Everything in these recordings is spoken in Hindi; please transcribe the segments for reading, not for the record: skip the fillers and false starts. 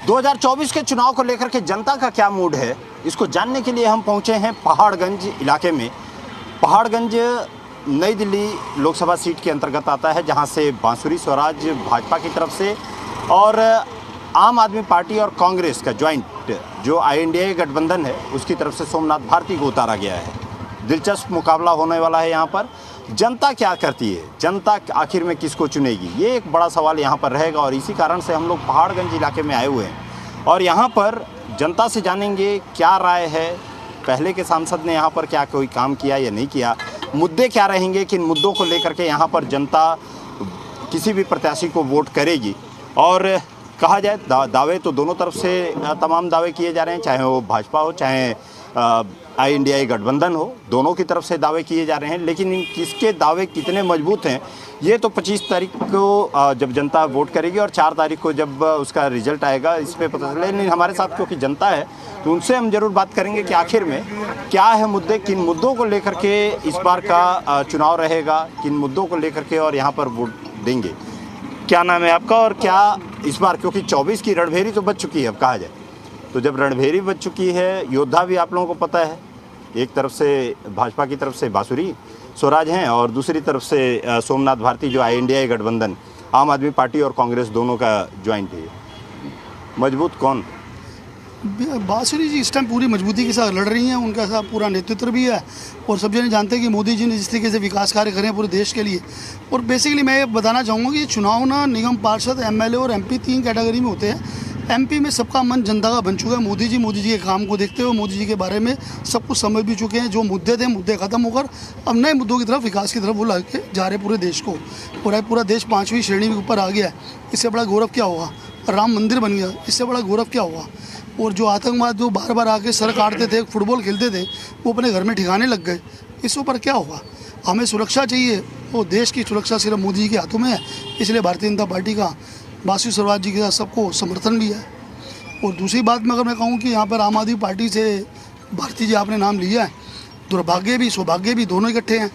2024 के चुनाव को लेकर के जनता का क्या मूड है, इसको जानने के लिए हम पहुंचे हैं पहाड़गंज इलाके में। पहाड़गंज नई दिल्ली लोकसभा सीट के अंतर्गत आता है, जहां से बांसुरी स्वराज भाजपा की तरफ से और आम आदमी पार्टी और कांग्रेस का ज्वाइंट जो INDA गठबंधन है उसकी तरफ से सोमनाथ भारती को उतारा गया है। दिलचस्प मुकाबला होने वाला है। यहाँ पर जनता क्या करती है, जनता आखिर में किसको चुनेगी, ये एक बड़ा सवाल यहाँ पर रहेगा। और इसी कारण से हम लोग पहाड़गंज इलाके में आए हुए हैं और यहाँ पर जनता से जानेंगे क्या राय है, पहले के सांसद ने यहाँ पर क्या कोई काम किया या नहीं किया, मुद्दे क्या रहेंगे, किन मुद्दों को लेकर के यहाँ पर जनता किसी भी प्रत्याशी को वोट करेगी। और कहा जाए दावे तो दोनों तरफ से तमाम दावे किए जा रहे हैं, चाहे वो भाजपा हो चाहे INDA गठबंधन हो, दोनों की तरफ से दावे किए जा रहे हैं। लेकिन किसके दावे कितने मजबूत हैं ये तो 25 तारीख को जब जनता वोट करेगी और 4 तारीख को जब उसका रिजल्ट आएगा इस पे पता चले। लेकिन हमारे साथ क्योंकि जनता है तो उनसे हम जरूर बात करेंगे कि आखिर में क्या है मुद्दे, किन मुद्दों को लेकर के इस बार का चुनाव रहेगा, किन मुद्दों को लेकर के और यहाँ पर वोट देंगे। क्या नाम है आपका और क्या इस बार, क्योंकि 24 की रणभेरी तो बच चुकी है, अब कहा जाए तो जब रणभेरी बच चुकी है, योद्धा भी आप लोगों को पता है, एक तरफ से भाजपा की तरफ से बांसुरी स्वराज हैं और दूसरी तरफ से सोमनाथ भारती जो INDA गठबंधन आम आदमी पार्टी और कांग्रेस दोनों का ज्वाइंट है। मजबूत कौन? बांसुरी जी इस टाइम पूरी मजबूती के साथ लड़ रही हैं, उनका साथ पूरा नेतृत्व भी है और सब जने जानते हैं कि मोदी जी ने जिस तरीके से विकास कार्य करे हैं पूरे देश के लिए। और बेसिकली मैं ये बताना चाहूँगा कि चुनाव ना निगम पार्षद, MLA और MP 3 कैटेगरी में होते हैं। MP में सबका मन जनता का बन चुका है। मोदी जी के काम को देखते हुए मोदी जी के बारे में सब कुछ समझ भी चुके हैं। जो मुद्दे थे, मुद्दे खत्म होकर अब नए मुद्दों की तरफ, विकास की तरफ वो लाके जा रहे पूरे देश को। और पूरा देश 5वीं श्रेणी में ऊपर आ गया है। इससे बड़ा गौरव क्या होगा? राम मंदिर बन गया, इससे बड़ा गौरव क्या होगा? और जो आतंकवाद जो बार बार आके सर काटते थे, फुटबॉल खेलते थे, वो अपने घर में ठिकाने लग गए। इसके ऊपर क्या होगा? हमें सुरक्षा चाहिए, वो देश की सुरक्षा सिर्फ मोदी जी के हाथों में है। इसलिए भारतीय जनता पार्टी का बांसुरी स्वराज जी के साथ सबको समर्थन भी है। और दूसरी बात में अगर मैं कहूँ कि यहाँ पर आम आदमी पार्टी से भारती जी आपने नाम लिया है, दुर्भाग्य भी सौभाग्य भी दोनों इकट्ठे हैं।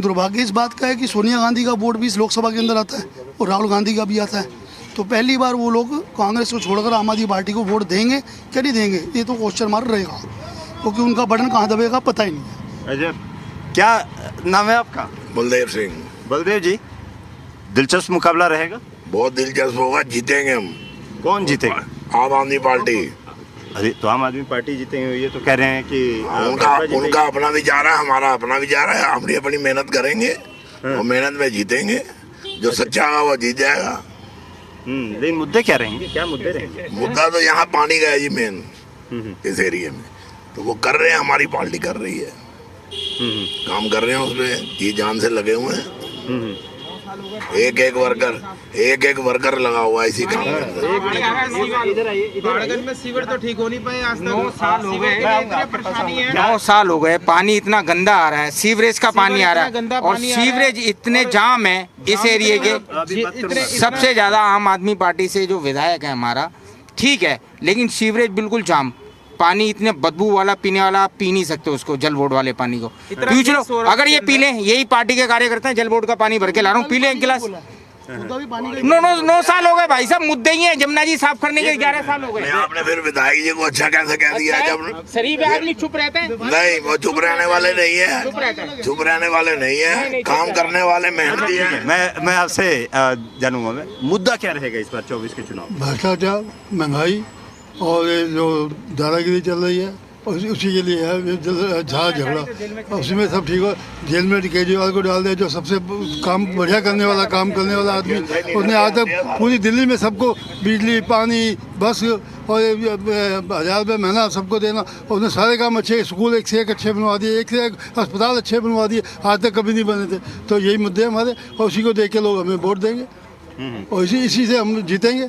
दुर्भाग्य इस बात का है कि सोनिया गांधी का वोट भी इस लोकसभा के अंदर आता है और राहुल गांधी का भी आता है। तो पहली बार वो लोग कांग्रेस को छोड़कर आम आदमी पार्टी को वोट देंगे क्या नहीं देंगे, ये तो क्वेश्चन मार्क रहेगा, क्योंकि उनका बटन कहाँ दबेगा पता ही नहीं है। अजय, क्या नाम है आपका? बलदेव सिंह। बलदेव जी, दिलचस्प मुकाबला रहेगा? बहुत दिलचस्प होगा, जीतेंगे हम। कौन जीतेगा? आम आदमी पार्टी। अरे तो आम आदमी पार्टी जीतेंगे, ये तो कह रहे हैं कि उनका अपना विचार है, हमारा अपना विचार है। हम अपनी मेहनत करेंगे और मेहनत में जीतेंगे। जो सच्चा होगा वो जीत जाएगा। लेकिन मुद्दे क्या रहेंगे, क्या मुद्दे रहेंगे? मुद्दा तो यहाँ पानी का है जी मेन, इस एरिया में। तो वो कर रहे हैं, हमारी पार्टी कर रही है, काम कर रहे हैं, उसमें जी जान से लगे हुए हैं। एक एक वर्कर लगा हुआ है इसी काम में। पहाड़गंज में सीवर तो ठीक हो नहीं पाए आज तक। 9 साल हो गए, परेशानी है। 9 साल हो गए, पानी इतना गंदा आ रहा है, सीवरेज का पानी आ रहा है और सीवरेज इतने जाम है इस एरिया के। सबसे ज्यादा आम आदमी पार्टी से जो विधायक है हमारा, ठीक है, लेकिन सीवरेज बिल्कुल जाम, पानी इतने बदबू वाला, पीने वाला, आप पी नहीं सकते उसको, जल बोर्ड वाले पानी को। पूछ लो, अगर ये पी लें, यही पार्टी के कार्यकर्ता हैं, जल बोर्ड का पानी भर के ला रहा हूँ, पी लें एक गिलास। 9 साल हो गए भाई साहब, मुद्दे ही हैं। जमुना जी साफ करने के 11 साल हो गए। आपने फिर विधायक जी को अच्छा कैसे कह दिया? जब शरीफ आदमी चुप रहते हैं। नहीं, वो चुप रहने वाले नहीं है, चुप रहने वाले नहीं है, काम करने वाले मेहनती है। मैं आपसे जानूंगा, मैं मुद्दा क्या रहेगा इस बार 24 के चुनाव? भ्रष्टाचार, महंगाई और ये जो दादागिरी चल रही है उसी के लिए है झगड़ा। उसी में सब ठीक हो। जेल में केजरीवाल को डाल दे, जो सबसे काम बढ़िया करने वाला आदमी, उसने आज तक पूरी दिल्ली में सबको बिजली, पानी, बस और 1000 रुपये महीना सबको देना। उसने सारे काम अच्छे, स्कूल एक से एक अच्छे बनवा दिए, एक से एक अस्पताल अच्छे बनवा दिए, आज तक कभी नहीं बने थे। तो यही मुद्दे हमारे, और उसी को देख के लोग हमें वोट देंगे और इसी से हम जीतेंगे।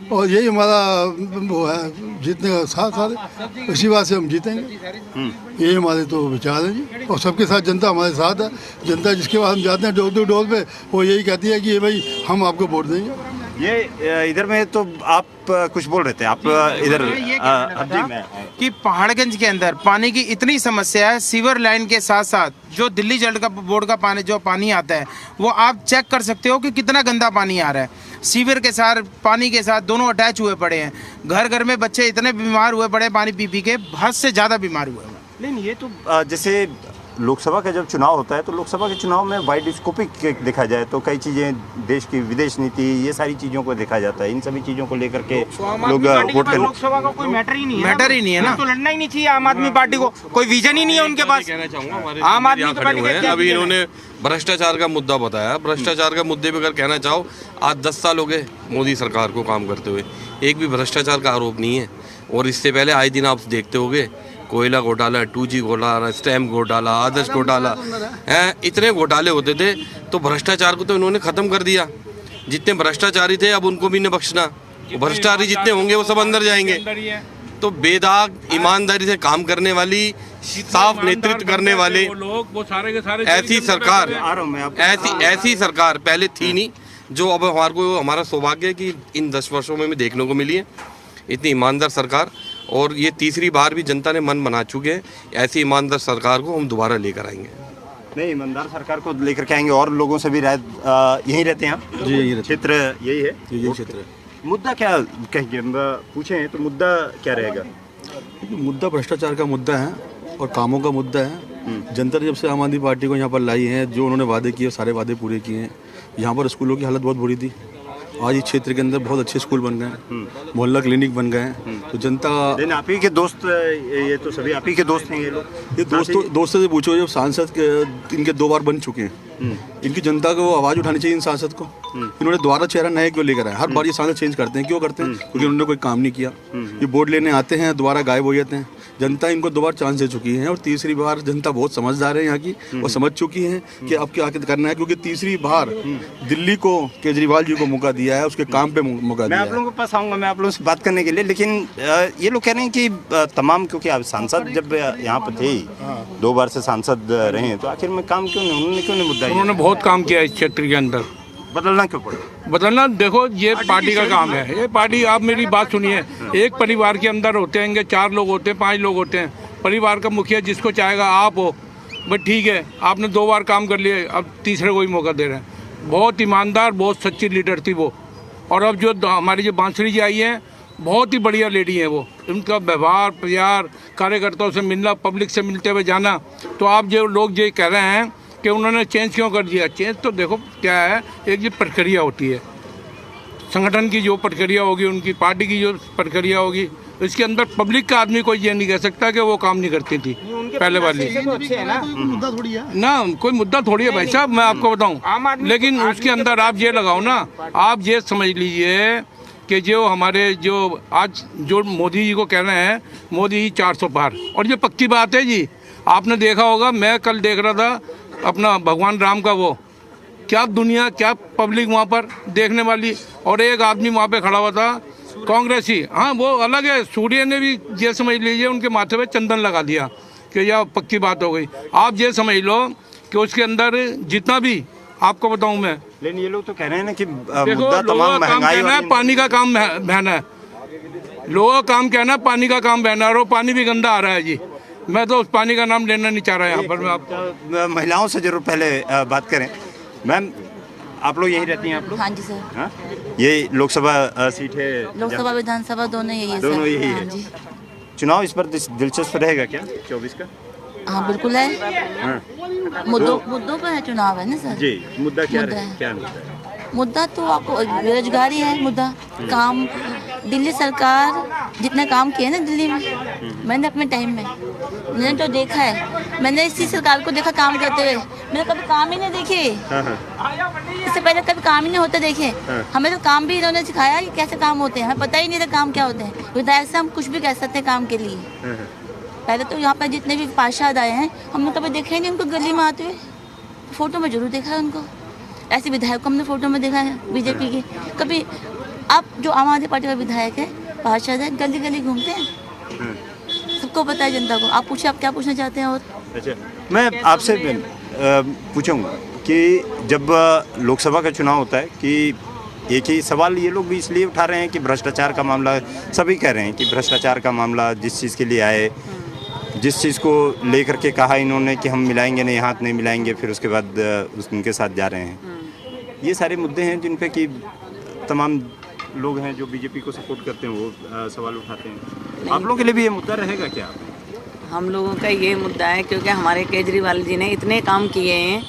और यही हमारा वो है, जीतने का साथ साथ इसी बात से हम जीतेंगे। यही हमारे तो विचार है जी। और सबके साथ जनता हमारे साथ है। जनता जिसके बाद हम जाते हैं डोर टू डोर पे, वो यही कहती है कि ये भाई हम आपको वोट देंगे। ये इधर में तो आप कुछ बोल रहे थे, आप इधर कि पहाड़गंज के अंदर पानी की इतनी समस्या है, सीवर लाइन के साथ साथ जो दिल्ली जल का बोर्ड का पानी जो पानी आता है वो आप चेक कर सकते हो कि कितना गंदा पानी आ रहा है। सीवर के साथ, पानी के साथ दोनों अटैच हुए पड़े हैं। घर घर में बच्चे इतने बीमार हुए पड़े पानी पी पी के, हद से ज़्यादा बीमार हुए हैं। नहीं, ये तो जैसे लोकसभा का जब चुनाव होता है तो लोकसभा के चुनाव में वाइड स्कोपिक देखा जाए तो कई चीज़ें, देश की विदेश नीति, ये सारी चीज़ों को देखा जाता है। इन सभी चीज़ों को लेकर के लोग वोट करने, लोकसभा का कोई मैटर ही नहीं है, मैटर ही नहीं है ना। तो लड़ना ही नहीं चाहिए आम आदमी पार्टी को, कोई विजन ही नहीं है उनके पास। कहना चाहूंगा हमारे आम आदमी यहाँ पार्टी खड़े हुए हैं, क्या अभी विजन है? इन्होंने भ्रष्टाचार का मुद्दा बताया। भ्रष्टाचार का मुद्दे पे अगर कहना चाहो, आज 10 साल हो गए मोदी सरकार को काम करते हुए, एक भी भ्रष्टाचार का आरोप नहीं है। और इससे पहले आए दिन आप देखते होंगे कोयला घोटाला, 2G घोटाला, स्टैम्प घोटाला, आदर्श घोटाला हैं, इतने घोटाले होते थे। तो भ्रष्टाचार को तो इन्होंने ख़त्म कर दिया। जितने भ्रष्टाचारी थे अब उनको भी नहीं बख्शना, भ्रष्टाचारी जितने होंगे वो सब अंदर जाएंगे। तो बेदाग ईमानदारी से काम करने वाली, साफ नेतृत्व करने वाले लोग, वो सारे के सारे ऐसी सरकार, ऐसी सरकार पहले थी नहीं, जो अब हमारा सौभाग्य है कि इन 10 वर्षों में देखने को मिली है। इतनी ईमानदार सरकार, और ये तीसरी बार भी जनता ने मन बना चुके हैं। ऐसी ईमानदार सरकार को हम दोबारा लेकर आएंगे। नहीं, ईमानदार सरकार को लेकर के आएंगे। और लोगों से भी राय, यहीं रहते हैं आप? जी, यही रहते क्षेत्र यही है, यही क्षेत्र है। मुद्दा क्या कहेंगे, पूछें तो मुद्दा क्या रहेगा? मुद्दा भ्रष्टाचार का मुद्दा है और कामों का मुद्दा है। जनता ने जब से आम आदमी पार्टी को यहाँ पर लाई है, जो उन्होंने वादे किए सारे वादे पूरे किए हैं। यहाँ पर स्कूलों की हालत बहुत बुरी थी, आज इस क्षेत्र के अंदर बहुत अच्छे स्कूल बन गए हैं, मोहल्ला क्लिनिक बन गए हैं। तो जनता, आप ही के दोस्त, ये तो सभी आप ही के दोस्त हैं ये लोग। ये दोस्तों से पूछो, जब सांसद इनके 2 बार बन चुके हैं, इनकी जनता को आवाज़ उठानी चाहिए इन सांसद को। इन्होंने दोबारा चेहरा नया क्यों लेकर आए? हर बार ये सांसद चेंज करते हैं, क्यों करते हैं? क्योंकि उन्होंने कोई काम नहीं किया। ये वोट लेने आते हैं, दोबारा गायब हो जाते हैं। जनता इनको 2 बार चांस दे चुकी है और तीसरी बार जनता बहुत समझदार है यहाँ की, और समझ चुकी है कि अब क्या करना है। क्योंकि तीसरी बार दिल्ली को केजरीवाल जी को मौका दिया है, उसके काम पे मौका दिया है। मैं आप लोगों के पास आऊँगा, मैं आप लोगों से बात करने के लिए, लेकिन ये लोग कह रहे हैं कि तमाम, क्योंकि आप सांसद जब यहाँ पर थे, 2 बार से सांसद रहे हैं, तो आखिर में काम क्यों नहीं, उन्होंने क्यों नहीं मुद्दा? उन्होंने बहुत काम किया इस क्षेत्र के अंदर। बदलना क्यों पड़ा? बदलना, देखो ये पार्टी का काम है। ये पार्टी, आप मेरी बात सुनिए, एक परिवार के अंदर होते हैं 4 लोग होते हैं, 5 लोग होते हैं। परिवार का मुखिया जिसको चाहेगा आप हो, बट ठीक है, आपने 2 बार काम कर लिए, अब तीसरे को ही मौका दे रहे हैं। बहुत ईमानदार, बहुत सच्ची लीडर थी वो। और अब जो हमारी जो बांसुरी जी आई हैं, बहुत ही बढ़िया लेडी हैं वो। उनका व्यवहार, प्यार, कार्यकर्ताओं से मिलना, पब्लिक से मिलते हुए जाना। तो आप जो लोग ये कह रहे हैं कि उन्होंने चेंज क्यों कर दिया, चेंज तो देखो क्या है, एक ये प्रक्रिया होती है, संगठन की जो प्रक्रिया होगी, उनकी पार्टी की जो प्रक्रिया होगी, इसके अंदर पब्लिक का आदमी कोई ये नहीं कह सकता कि वो काम नहीं करती थी पहले वाली। मुद्दा थोड़ी है ना, कोई मुद्दा थोड़ी है भाई साहब, मैं आपको बताऊं। लेकिन उसके अंदर आप ये लगाओ ना, आप ये समझ लीजिए कि जो हमारे जो आज जो मोदी जी को कह रहे हैं, मोदी जी 400 पार, और ये पक्की बात है जी। आपने देखा होगा, मैं कल देख रहा था अपना भगवान राम का वो, क्या दुनिया, क्या पब्लिक वहाँ पर देखने वाली। और एक आदमी वहाँ पे खड़ा हुआ था कांग्रेसी, हाँ वो अलग है, सूर्य ने भी ये समझ लीजिए उनके माथे पे चंदन लगा दिया कि यह पक्की बात हो गई। आप ये समझ लो कि उसके अंदर जितना भी आपको बताऊं मैं, लेकिन ये लोग तो कह रहे हैं ना कि देखो, मुद्दा तमाम महंगाई कहना है पानी का काम बहना है, लोगों का काम कहना है पानी का काम बहना है, और वो पानी भी गंदा आ रहा है जी। मैं तो उस पानी का नाम लेना नहीं चाह रहा यहाँ पर। मैं आपको महिलाओं से जरूर पहले बात करें। मैम, आप लोग यहीं रहती हैं आप लोग? हाँ जी सर। हाँ? ये लोकसभा सीट है? लोकसभा विधानसभा दोनों यही है दोनों सर। यही हाँ है। जी। चुनाव इस पर दिलचस्प रहेगा क्या 24 का? हाँ बिल्कुल है। हाँ। मुद्दों पर है चुनाव है ना सर। जी, मुद्दा क्या मुद्दा है? है। क्या मुद्दा है? मुद्दा तो आपको बेरोजगारी है मुद्दा। काम, दिल्ली सरकार जितने काम किए ना दिल्ली में, मैंने अपने टाइम में मैंने तो देखा है, मैंने इसी सरकार को देखा काम करते हुए। मैंने कभी काम ही नहीं देखे, इससे पहले कभी काम ही नहीं होते देखे। हमें तो काम भी इन्होंने सिखाया कि कैसे काम होते हैं, हमें पता ही नहीं था काम क्या होते हैं। विधायक से हम कुछ भी कह सकते हैं काम के लिए। पहले तो यहाँ पर जितने भी पार्षद आए हैं, हमने कभी देखा ही नहीं उनको गली में आते हुए। फोटो में जरूर देखा है उनको, ऐसे विधायक को हमने फोटो में देखा है बीजेपी के। कभी आप जो आम आदमी पार्टी का विधायक है, पार्षद है, गली गली घूमते हैं, सबको पता है जनता को। आप पूछिए, आप क्या पूछना चाहते हैं? और अच्छा, मैं आपसे पूछूंगा कि जब लोकसभा का चुनाव होता है कि एक ही सवाल ये लोग भी इसलिए उठा रहे हैं कि भ्रष्टाचार का मामला, सभी कह रहे हैं कि भ्रष्टाचार का मामला, जिस चीज़ के लिए आए, जिस चीज़ को लेकर के कहा इन्होंने कि हम मिलाएंगे नहीं, हाथ नहीं मिलाएंगे, फिर उसके बाद उनके साथ जा रहे हैं। ये सारे मुद्दे हैं जिन पे कि तमाम लोग हैं जो बीजेपी को सपोर्ट करते हैं वो सवाल उठाते हैं। आप लोगों के लिए भी ये मुद्दा रहेगा क्या? हम लोगों का ये मुद्दा है क्योंकि हमारे केजरीवाल जी ने इतने काम किए हैं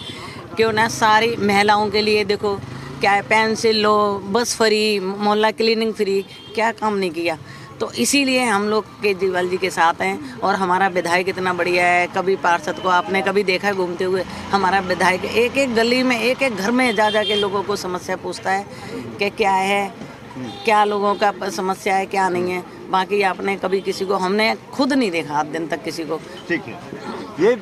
कि ना सारी महिलाओं के लिए देखो क्या है, पेंसिल लो, बस फ्री, मोहल्ला क्लीनिंग फ्री, क्या काम नहीं किया। तो इसीलिए हम लोग केजरीवाल जी के साथ हैं। और हमारा विधायक इतना बढ़िया है, कभी पार्षद को आपने कभी देखा है घूमते हुए? हमारा विधायक एक एक गली में, एक एक घर में जा के लोगों को समस्या पूछता है कि क्या है, क्या लोगों का समस्या है, क्या नहीं है। बाकी आपने कभी किसी को, हमने खुद नहीं देखा आज दिन तक किसी को। ठीक है, ये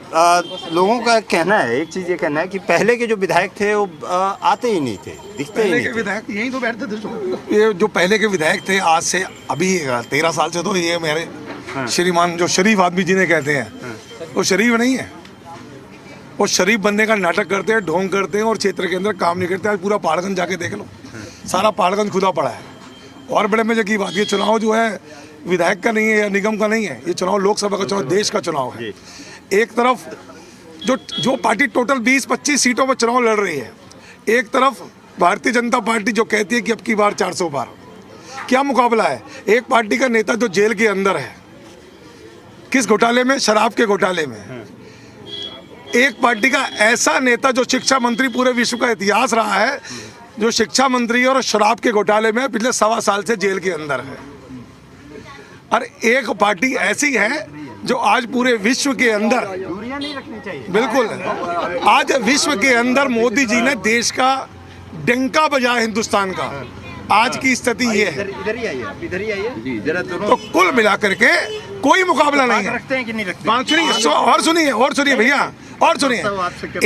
लोगों का कहना है, एक चीज़ ये कहना है कि पहले के जो विधायक थे वो आते ही नहीं थे, दिखते ही नहीं थे। विधायक यहीं तो बैठते थे। ये जो पहले के विधायक थे आज से अभी 13 साल से, तो ये मेरे श्रीमान जो शरीफ आदमी जिन्हें कहते हैं वो शरीफ नहीं है। वो शरीफ बनने का नाटक करते हैं, ढोंग करते हैं और क्षेत्र के अंदर काम नहीं करते। आज पूरा पहाड़गंज जाके देख लो, सारा पहाड़गंज खुदा पड़ा है। और बड़े मजे की बात, ये चुनाव जो है विधायक का नहीं है या निगम का नहीं है, ये चुनाव लोकसभा का चुनाव, देश का चुनाव है। एक तरफ जो पार्टी टोटल 20-25 सीटों पर चुनाव लड़ रही है, एक तरफ भारतीय जनता पार्टी जो कहती है कि अब की बार 400 पार। क्या मुकाबला है? एक पार्टी का नेता जो जेल के अंदर है, किस घोटाले में? शराब के घोटाले में। एक पार्टी का ऐसा नेता जो शिक्षा मंत्री, पूरे विश्व का इतिहास रहा है, जो शिक्षा मंत्री और शराब के घोटाले में पिछले 1.25 साल से जेल के अंदर है। और एक पार्टी ऐसी है जो आज पूरे विश्व के अंदर, दूरियां नहीं रखनी चाहिए, बिल्कुल, आज विश्व के अंदर मोदी जी ने देश का डंका बजाया हिंदुस्तान का। आज की स्थिति ये है। इधर ही आइए, इधर ही आइए जरा। तो कुल मिलाकर के कोई मुकाबला नहीं है। रखते हैं कि नहीं रखते? बांसुरी और सुनिए भैया, और सुनिए।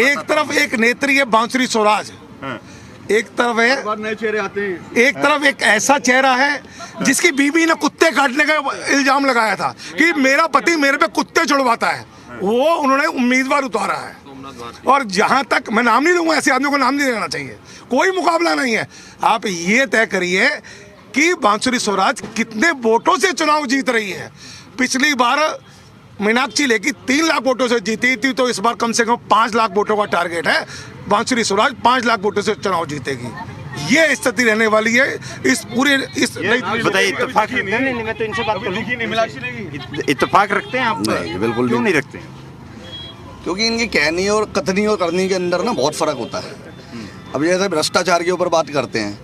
एक तरफ एक नेत्री है बांसुरी स्वराज, एक तरफ है, नए चेहरे आते हैं। एक तरफ एक ऐसा चेहरा है जिसकी बीवी ने कुत्ते काटने का इल्जाम लगाया था कि मेरा पति मेरे पे कुत्ते छुड़वाता है, वो उन्होंने उम्मीदवार उतारा है। और जहां तक मैं नाम नहीं लूंगा, ऐसे आदमी को नाम नहीं लेना चाहिए। कोई मुकाबला नहीं है। आप ये तय करिए कि बांसुरी स्वराज कितने वोटों से चुनाव जीत रही है। पिछली बार मीनाक्षी लेखी 3 लाख वोटों से जीती थी, तो इस बार कम से कम 5 लाख वोटों का टारगेट है। बांसुरी स्वराज 5 लाख वोटों से चुनाव जीतेगी। ये स्थिति रहने वाली है इस पूरे बताइए। इत्तेफाक नहीं, मैं तो इनसे बात करूं। इत्तेफाक रखते हैं आप? नहीं, बिल्कुल क्यों नहीं रखते? क्योंकि इनकी कहनी और कथनी और करनी के अंदर ना बहुत फ़र्क होता है। अब जैसे भ्रष्टाचार के ऊपर बात करते हैं,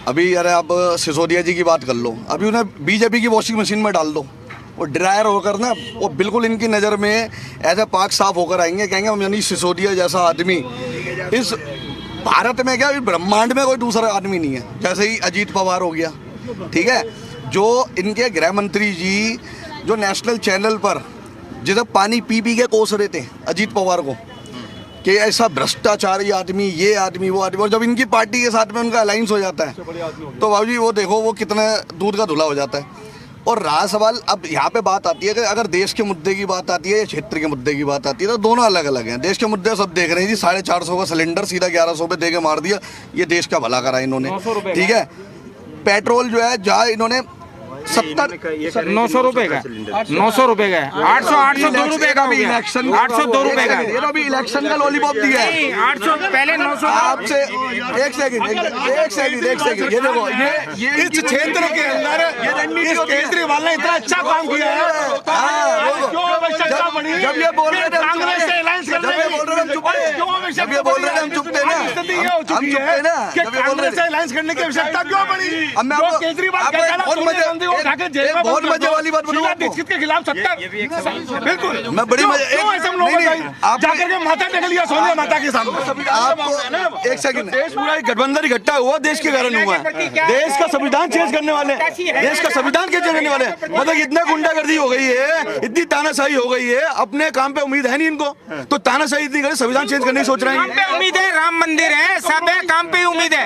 अभी अरे आप सिसोदिया जी की बात कर लो, अभी उन्हें बीजेपी की वॉशिंग मशीन में डाल दो, वो ड्रायर होकर ना वो बिल्कुल इनकी नज़र में ऐसे पाक साफ होकर आएंगे, कहेंगे यानी सिसोदिया जैसा आदमी इस भारत में, क्या ब्रह्मांड में कोई दूसरा आदमी नहीं है। जैसे ही अजीत पवार हो गया, ठीक है, जो इनके गृह मंत्री जी जो नेशनल चैनल पर जिसे पानी पी के कोस रहे थे अजीत पवार को कि ऐसा भ्रष्टाचारी आदमी, ये आदमी, वो आदमी, और जब इनकी पार्टी के साथ में उनका अलायंस हो जाता है तो बाबूजी वो देखो वो कितना दूध का धुला हो जाता है। और रहा सवाल, अब यहाँ पे बात आती है कि अगर देश के मुद्दे की बात आती है या क्षेत्र के मुद्दे की बात आती है, तो दोनों अलग अलग हैं। देश के मुद्दे सब देख रहे हैं जी, 450 का सिलेंडर सीधा 1100 पे दे के मार दिया, ये देश का भला करा इन्होंने, ठीक है। पेट्रोल जो है जहाँ इन्होंने 900 रुपए का, 900 रुपए का, 802 रुपए का भी, 802 रुपए का, ये तो अभी इलेक्शन का लॉलीपॉप दिया है। 800 पहले 900 आपसे एक सेकंड ये देखो, ये इस क्षेत्र के अंदर इस केजरीवाल ने इतना अच्छा काम किया है। जब ये बोल रहे थे कांग्रेस से अलायंस करने, जब ये बोल रहे थे हम चुप थे, जब ये बोल रहे थे हम चुप थे ना, हम चुप थे ना, जब ये बोल रहे थे अलायंस करने की आवश्यकता क्यों पड़ी? अब मैं आपको बहुत मजे वाली बात बताऊं दीक्षित के खिलाफ 70, बिल्कुल, मैं बड़ी आप जाकर के माथा टेक लिया सोनिया माता के सामने। आपको एक सेकंड, देश पूरा गठबंधन इकट्ठा हुआ, देश के कारण हुआ है। देश का संविधान चेंज करने वाले, देश का संविधान चेंज करने वाले, मतलब इतना गुंडागर्दी हो गई है, इतनी तानाशाही हो गई है, अपने काम पे उम्मीद है नहीं इनको, तो तानाशाही इतनी करे, संविधान चेंज करने की सोच रहे हैं। उम्मीद है, राम मंदिर है, सब है, काम पे उम्मीद है।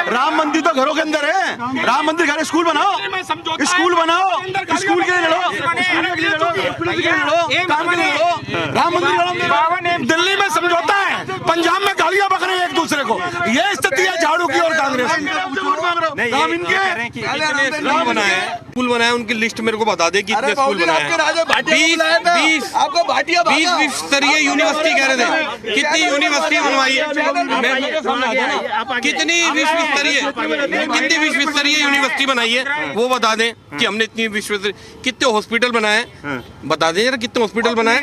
राम मंदिर तो घरों के अंदर है, राम मंदिर घर, स्कूल बनाओ, स्कूल बनाओ, स्कूल के लिए लड़ो, काम के लिए लड़ो, राम मंदिर। दिल्ली में समझौता है, पंजाब में गालियां बक रहे हैं एक दूसरे देखो, ये स्थिति है झाड़ू की और कांग्रेस की। काम इनके स्कूल बनाए उनकी लिस्ट मेरे को बता दे कितने स्कूल बनाए। 20 स्तरीय यूनिवर्सिटी कह रहे थे, कितनी यूनिवर्सिटी बनवाई है? कितनी विश्व स्तरीय यूनिवर्सिटी बनाई है वो बता दें कि हमने इतनी विश्व स्तरीय। कितने हॉस्पिटल बनाए बता दें जरा, कितने हॉस्पिटल बनाए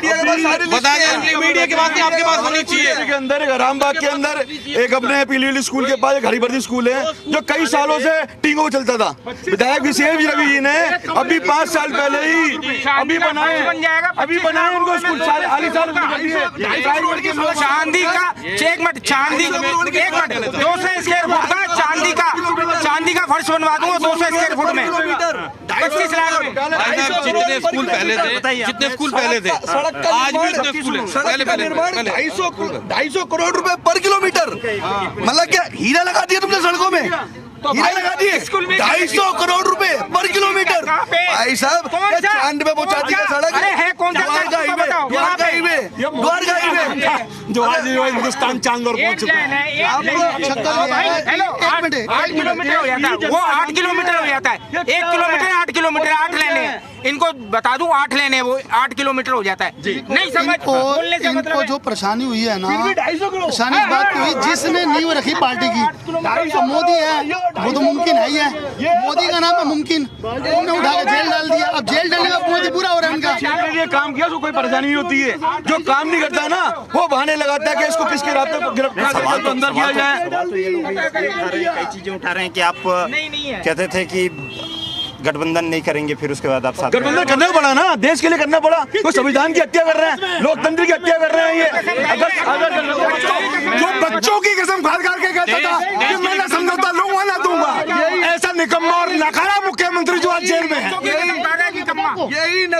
बता दें। मीडिया की बात आपके पास होनी चाहिए। के अंदर रामबाग के अंदर एक अपने पीलीभीत स्कूल के पास एक हरिवर्दी स्कूल है जो कई सालों से टींगों में चलता था। विधायक विशेष रवि जी ने अभी 5 साल पहले ही अभी बनाए उनको स्कूल चांदी का एक मिनट 200 स्क्वायर फुट का चांदी का फर्श बनवा दूंगा 200 स्क्वायर फुट में 25 लाख। जितने स्कूल पहले थे आज भी इतने स्कूल है। पहले 250 करोड़ रुपए पर किलोमीटर, मतलब क्या हीरा लगा दिया तुमने सड़कों में? हीरा लगा दिए 250 करोड़ रुपए पर किलोमीटर। भाई साहब चांद पे पहुंचा दिया सड़क। द्वारका हाईवे जो आज हिंदुस्तान चांद और पहुंच चुका है। 8 किलोमीटर हो जाता है, वो 8 किलोमीटर हो जाता है। 1 किलोमीटर 8 किलोमीटर 8 लेने हैं, इनको बता दूं 8 लेने हैं, वो 8 किलोमीटर हो जाता है। नहीं समझ इनको जो परेशानी हुई है ना, परेशानी इस बात की हुई जिसने नींव रखी पार्टी की मोदी है, वो तो मुमकिन है ही है। मोदी का नाम है मुमकिन, उन्होंने उठा के जेल डाल दिया। अब जेल डालने का मोदी पूरा हो रहा है उनका। ये काम किया तो कोई परेशानी नहीं होती है। जो काम नहीं करता है ना वो बहाने लगाता है कि इसको किसके रास्ते पर गिरफ्तार करके अंदर किया जाए। कई चीजें उठा रहे हैं कि आप कहते थे कि गठबंधन नहीं करेंगे, फिर उसके बाद आप साथ गठबंधन करना पड़ा ना, देश के लिए करना पड़ा। तो संविधान की हत्या कर रहे हैं, लोकतंत्र की हत्या कर रहे हैं। ये अगर जो बच्चों की कसम खा के कहता था कि मैं ना समझौता लूंगा ना दूंगा, ऐसा निकम्मा और नकारा मुख्यमंत्री जो आज जेल में है।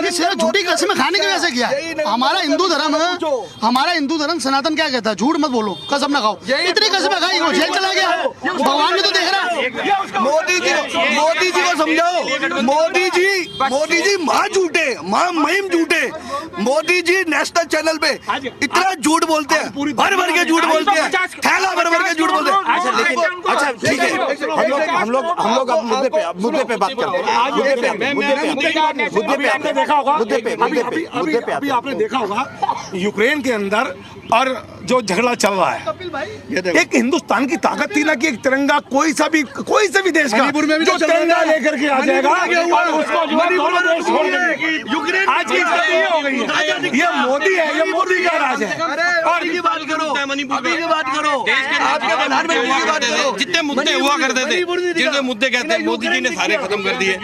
ये सिर्फ झूठी कसम खाने की वजह से किया। हमारा हिंदू धर्म सनातन क्या कहता है, झूठ मत बोलो, कसम ना खाओ। इतनी कसम खाई वो जेल चला गया, भगवान भी तो देख रहा है। मोदी जी को समझाओ। मोदी जी माँ झूठे, माँ महिम झूठे। मोदी जी नेशनल चैनल पे इतना झूठ बोलते हैं, भर भर के झूठ बोलते हैं, थैला भर भर के झूठ बोलते हैं। अच्छा ठीक है, हम लोग अब मुद्दे पे बात करते हैं। अभी आपने देखा होगा यूक्रेन के अंदर और जो झगड़ा चल रहा है, एक हिंदुस्तान की ताकत थी ना कि एक तिरंगा कोई सा भी देश का जो तिरंगा लेकर के आ जाएगा और उसको आज की स्थिति ये हो गई है। ये मोदी है, ये मोदी का राज है। और ये बात करो, अभी की बात करो, आपके प्रधानमंत्री की बात करो। जितने मुद्दे हुआ करते थे, जितने मुद्दे कहते हैं मोदी जी ने सारे खत्म कर दिए।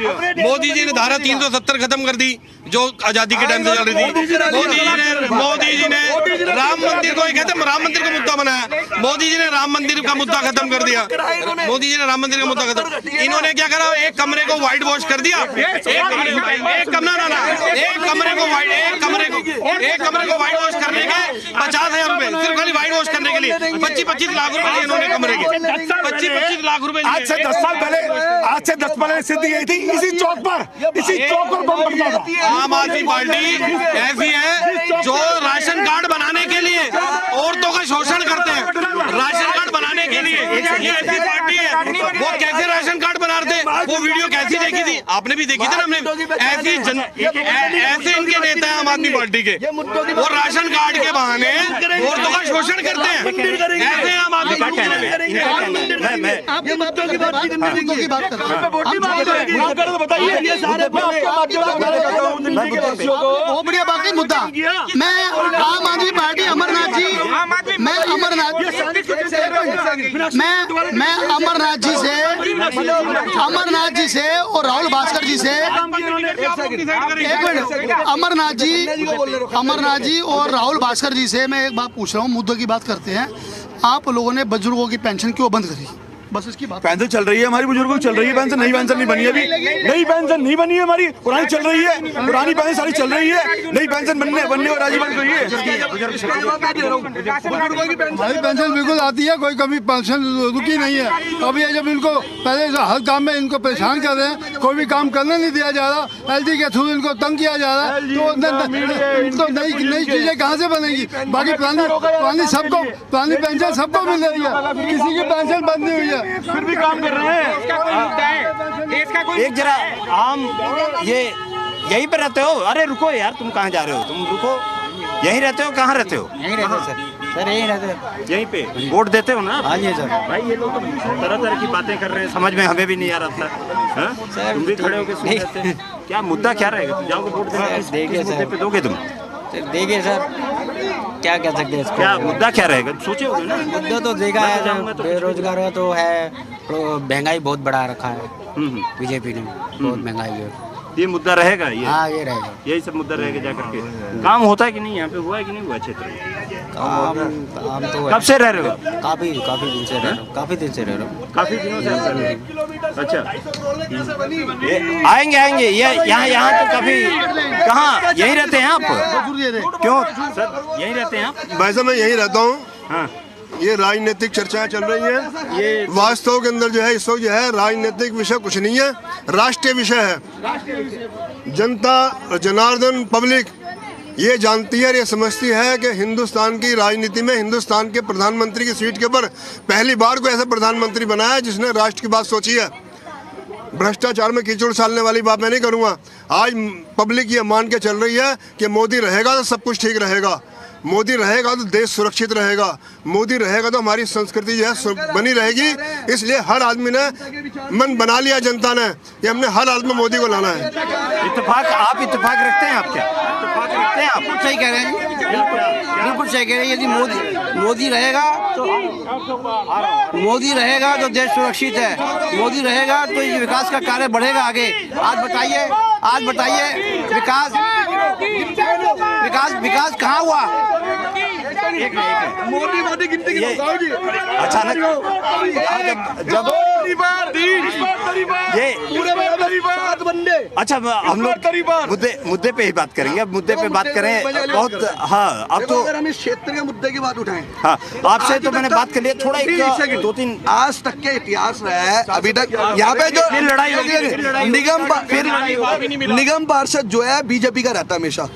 मोदी जी ने धारा 370 खत्म कर दी जो आजादी के टाइम से चल रही थी। मोदी जी ने राम मंदिर को राम मंदिर का मुद्दा बनाया। मोदी जी ने राम मंदिर का मुद्दा खत्म कर दिया। मोदी जी ने राम मंदिर का मुद्दा खत्म। इन्होंने क्या करा, एक कमरे को व्हाइट वॉश कर दिया। एक कमरे को व्हाइट वॉश करने के 50,000 रुपए, सिर्फ खाली व्हाइट वॉश करने के लिए 25-25 लाख रुपए इन्होंने कमरे के 25-25 लाख रुपए। आज से 10 साल पहले स्थिति यही थी। इसी चौक पर बम पड़ता था। आम आदमी पार्टी ऐसी है जो राशन कार्ड बनाने के लिए औरतों का शोषण करते हैं। राशन कार्ड बनाने के लिए ये ऐसी पार्टी है। वो कैसे राशन कार्ड बनाते हैं, वो वीडियो कैसी देखी थी, आपने भी देखी थी ना। हमने ऐसे इनके नेता है आम आदमी पार्टी के, वो राशन कार्ड के बहाने औरतों का शोषण करते हैं। ऐसे आम आदमी बहुत बढ़िया बाकी मुद्दा। मैं आम आदमी पार्टी अमरनाथ जी से और राहुल भास्कर जी से अमरनाथ जी और राहुल भास्कर जी से मैं एक बात पूछ रहा हूँ। मुद्दों की बात करते हैं। आप लोगों ने बुजुर्गों की पेंशन क्यों बंद करी? बस इसकी बात। पेंशन चल रही है हमारी, बुजुर्गों की चल रही है पेंशन, नई पेंशन नहीं बनी है अभी, नई पेंशन नहीं बनी है हमारी, पुरानी चल रही है, पुरानी पेंशन सारी चल रही है, नई पेंशन बनने और राजी बन गई है। हमारी पेंशन बिल्कुल आती है, कोई कभी पेंशन रुकी नहीं है। अभी ये जब इनको पहले हर काम में इनको परेशान कर रहे हैं, कोई भी काम करने नहीं दिया जा रहा, LD के थ्रू इनको तंग किया जा रहा है, तो नई चीजें कहाँ से बनेगी? बाकी पुरानी सबको पुरानी पेंशन सबको मिल रही है, किसी की पेंशन बंद नहीं हुई है, फिर भी काम कर रहे हैं। एक जरा आम ये यहीं पे रहते हो? अरे रुको यार, तुम कहाँ जा रहे हो? तुम रुको, यहीं रहते हो? कहाँ रहते हो? यहीं रहते सर। सर यहीं रहते हैं। यहीं पे वोट देते हो ना? हाँ जी सर। भाई ये लोग तो तरह तरह की बातें कर रहे हैं, समझ में हमें भी नहीं आ रहा था। हाँ? तुम भी खड़े होकर सुन रहे थे। क्या मुद्दा क्या रहेगा? तुम जाओगे वोट देने, किस मुद्दे पे दोगे तुम? देखिए सर, क्या कह सकते हैं इसको? क्या मुद्दा क्या रहेगा? सोचे होगे ना? मुद्दा तो देखा है, बेरोजगार का तो है, महंगाई बहुत बढ़ा रखा है बीजेपी ने, बहुत महंगाई है। ये मुद्दा रहेगा ये? हाँ ये रहेगा, यही सब मुद्दा रहेगा जाकर के। काम होता है कि नहीं यहाँ पे? हुआ है कि नहीं हुआ क्षेत्र में? काम तो कब से रह रहे हो? काफी दिन से रह रहा हूँ, काफी दिनों से काफी दिनों से आप रह रहे हो। अच्छा, आएंगे ये यहाँ तो कभी कहाँ यहीं रहते हैं आप? क्यों सर यहीं रहते हैं आप? वैसे मैं यहीं रहता हूँ। हाँ। ये राजनीतिक चर्चाएं चल रही हैं, ये वास्तव के अंदर जो है इस वक्त जो है राजनीतिक विषय कुछ नहीं है, राष्ट्रीय विषय है। जनता जनार्दन पब्लिक ये जानती है और ये समझती है कि हिंदुस्तान की राजनीति में हिंदुस्तान के प्रधानमंत्री की सीट के ऊपर पहली बार कोई ऐसा प्रधानमंत्री बना है जिसने राष्ट्र की बात सोची है। भ्रष्टाचार में कीचड़ सालने वाली बात मैं नहीं करूँगा। आज पब्लिक ये मान के चल रही है कि मोदी रहेगा तो सब कुछ ठीक रहेगा, मोदी रहेगा तो देश सुरक्षित रहेगा, मोदी रहेगा तो हमारी संस्कृति जो है बनी रहेगी। इसलिए हर आदमी ने मन बना लिया, जनता ने, कि हमने हर आदमी मोदी को लाना है। इत्तेफाक, आप इत्तेफाक रखते हैं? आप क्या इत्तेफाक रखते हैं? आप सही कह रहे हैं, बिल्कुल सही कह रहे हैं। यदि मोदी रहेगा तो देश सुरक्षित है, मोदी रहेगा तो ये विकास का कार्य बढ़ेगा आगे। आज बताइए विकास कहाँ हुआ? मोदी गिनती की अचानक जब ये अच्छा हम लोग मुद्दे पे ही बात करेंगे। अब मुद्दे पे बात करें बहुत। हाँ, अब तो अगर हम इस क्षेत्र के मुद्दे की बात उठाएं, हाँ आपसे तो मैंने बात कर लिया। थोड़ा एक 2-3 आज तक के इतिहास रहा है अभी तक यहाँ पे जो लड़ाई होगी, निगम पार्षद जो है बीजेपी का रहता है हमेशा।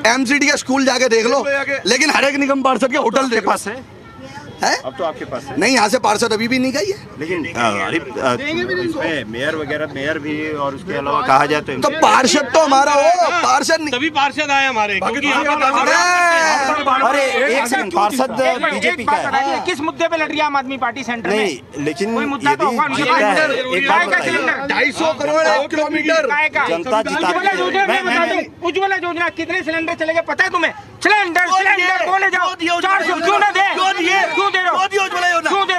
MCD का स्कूल जाके देख लो, लेकिन हर एक निगम पार्षद के होटल के पास है। अब तो आपके पास है? नहीं, यहाँ से पार्षद अभी भी नहीं गई है। लेकिन मेयर वगैरह, मेयर भी और उसके अलावा कहा जाए तो पार्षद तो हमारा हो, पार्षद तभी पार्षद आए हमारे, क्योंकि अरे एक सेकंड, पार्षद बीजेपी का है। किस मुद्दे पे लड़ रही है आम आदमी पार्टी सेंटर में? नहीं, लेकिन मुद्दा तो होगा। 250 करोड़ 1 किलोमीटर जनता जिताती है। उज्ज्वला योजना कितने सिलेंडर चलेंगे पता है तुम्हें? सिलेंडर बोले जाओ 400 क्यों ना दे? क्यों दे रहे हो?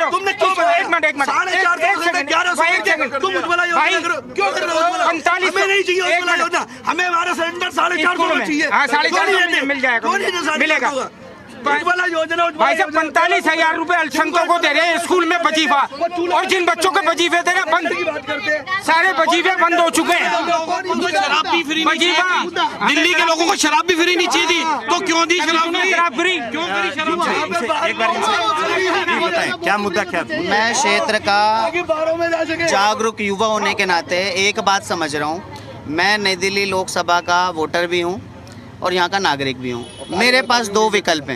तुमने एक मिनट तुम उज्ज्वला योजना क्यों कर रहे हो? 45 हमें नहीं चाहिए उज्ज्वला योजना, हमें हमारा सिलेंडर 450 चाहिए। हाँ 450 मिल जाएगा, मिलेगा। उज्ज्वला योजना भाई साहब 45,000 रुपए अल्पसंख्यकों को दे रहे हैं स्कूल में वजीफा, और जिन बच्चों को वजीफे दे रहे हैं बंद, सारे वजीफे बंद हो चुके हैं। शराब भी फ्री वजीफा, दिल्ली के लोगों को शराब भी फ्री नहीं चाहिए थी, तो क्यों दी शराब फ्री? क्यों करी शराब फ्री? एक बार बताएं क्या मुद्दा क्या? मैं क्षेत्र का जागरूक युवा होने के नाते एक बात समझ रहा हूँ। मैं नई दिल्ली लोकसभा का वोटर भी हूँ और यहाँ का नागरिक भी हूँ। मेरे पास दो विकल्प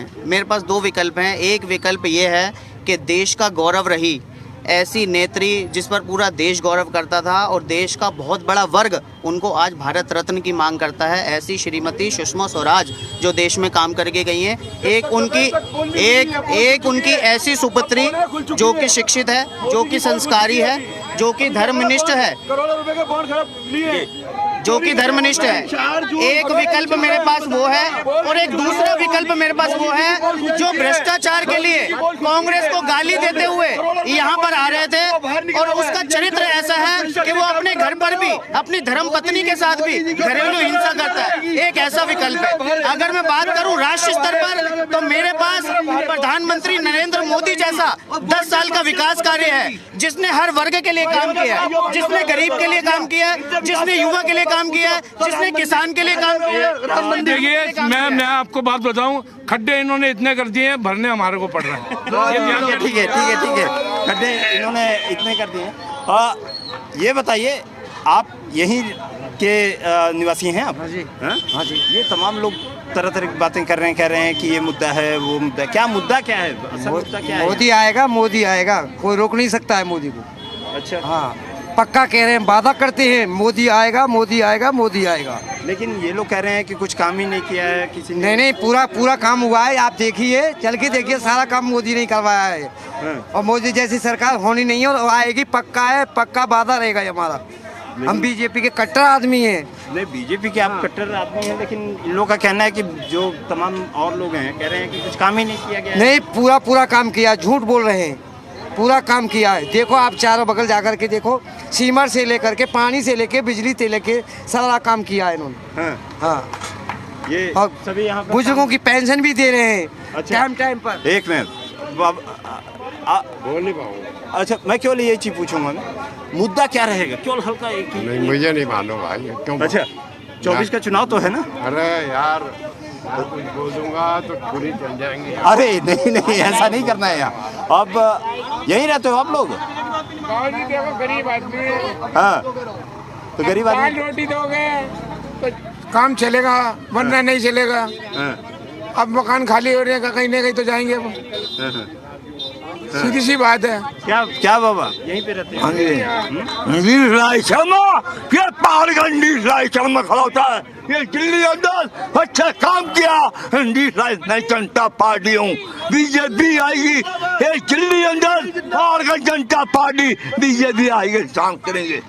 हैं। एक विकल्प ये है कि देश का गौरव रही ऐसी नेत्री जिस पर पूरा देश गौरव करता था और देश का बहुत बड़ा वर्ग उनको आज भारत रत्न की मांग करता है, ऐसी श्रीमती सुषमा स्वराज जो देश में काम करके गई हैं। एक उनकी ऐसी सुपुत्री जो कि शिक्षित है, जो कि संस्कारी है, जो कि धर्मनिष्ठ है, एक विकल्प मेरे पास वो है, और एक दूसरा विकल्प मेरे पास वो है जो भ्रष्टाचार के लिए कांग्रेस को गाली देते हुए यहाँ पर आ रहे थे, और उसका चरित्र ऐसा है कि वो अपने घर पर भी नहीं, अपनी धर्म पत्नी के साथ भी घरेलू हिंसा करता है, एक ऐसा विकल्प है। अगर मैं बात करूं राष्ट्रीय स्तर पर, तो मेरे पास प्रधानमंत्री नरेंद्र मोदी जैसा 10 साल का विकास कार्य है, जिसने हर वर्ग के लिए काम किया है, जिसने गरीब के लिए काम किया है, जिसने युवा के लिए काम किया है, जिसने किसान के लिए काम किया है। देखिए मैं आपको बात बताऊं, खड्डे इन्होंने इतने कर दिए हैं, भरने हमारे को पड़ रहा है। ठीक है, खड्डे इन्होंने इतने कर दिए हैं। ये बताइए, आप यहीं के निवासी हैं आप? हाँ जी। ये तमाम लोग तरह तरह की बातें कर रहे हैं, कह रहे हैं कि ये मुद्दा है, वो मुद्दा, क्या मुद्दा क्या है? असल मुद्दा क्या है? मोदी आएगा, कोई रोक नहीं सकता है मोदी को। अच्छा, हाँ, पक्का कह रहे हैं, वादा करते हैं मोदी आएगा, मोदी आएगा, मोदी आएगा। लेकिन ये लोग कह रहे हैं कि कुछ काम ही नहीं किया है किसी ने। नहीं, पूरा काम हुआ है। आप देखिए, चल के देखिए, सारा काम मोदी ने करवाया है। और मोदी जैसी सरकार होनी नहीं है और आएगी, पक्का है, पक्का वादा रहेगा हमारा। हम बीजेपी के कट्टर आदमी हैं। नहीं, बीजेपी के आप कट्टर आदमी हैं, लेकिन इन लोगों का कहना है कि जो तमाम और लोग हैं कह रहे हैं कि कुछ काम ही नहीं किया गया है। नहीं, पूरा काम किया, झूठ बोल रहे हैं, पूरा काम किया है। देखो आप चारों बगल जाकर के देखो, सीमर से लेकर के, पानी से लेके, बिजली से लेके, सारा काम किया है इन्होंने। हाँ। ये और सभी यहाँ पर बुजुर्गों की पेंशन भी दे रहे हैं। अच्छा, टाइम पर। एक मिनट, बोल नहीं पाऊंगा। अच्छा, मैं केवल ये चीज पूछूंगा, मुद्दा क्या रहेगा? केवल हल्का एक ही। नहीं, मुझे नहीं मालूम भाई, क्यों? अच्छा, 24 का चुनाव तो है ना? अरे यार, कुछ बोलूंगा तो पूरी चल जाएंगे। अरे नहीं, ऐसा नहीं करना है यहाँ। अब यहीं रहते हो आप लोग? देखो गरीब आदमी है। हाँ, तो गरीब आदमी, रोटी दोगे तो काम चलेगा, वरना नहीं चलेगा। अब मकान खाली हो रहे हैं, कहीं ना कहीं तो जाएंगे वो। सीधी सी बात है। क्या बाबा यहीं पे रहते हैं? ये पहाड़गंज में खड़ा होता है, ये दिल्ली अंदर अच्छा काम किया। मैं जनता पार्टी हूँ, बीजेपी आएगी, ये दिल्ली अंदर पहाड़गंज जनता पार्टी, बीजेपी आएगी, काम करेंगे।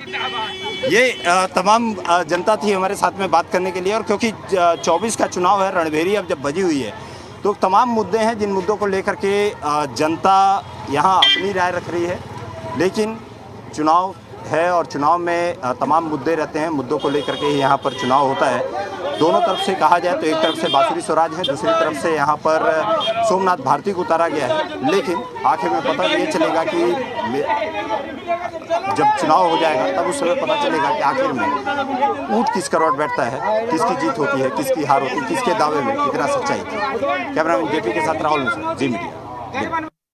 ये तमाम जनता थी हमारे साथ में बात करने के लिए, और क्योंकि 24 का चुनाव है, रणभेरी अब जब बजी हुई है, तो तमाम मुद्दे हैं जिन मुद्दों को लेकर के जनता यहाँ अपनी राय रख रही है। लेकिन चुनाव है और चुनाव में तमाम मुद्दे रहते हैं, मुद्दों को लेकर के यहाँ पर चुनाव होता है। दोनों तरफ से कहा जाए तो एक तरफ से बांसुरी स्वराज है, दूसरी तरफ से यहाँ पर सोमनाथ भारती को उतारा गया है। लेकिन आखिर में पता ये चलेगा कि जब चुनाव हो जाएगा तब उस समय पता चलेगा कि आखिर में ऊँट किस करवट बैठता है, किसकी जीत होती है, किसकी हार होती है, किसके दावे में कितना सच्चाई थी। कैमरामैन जेपी के साथ राहुल जी मीडिया।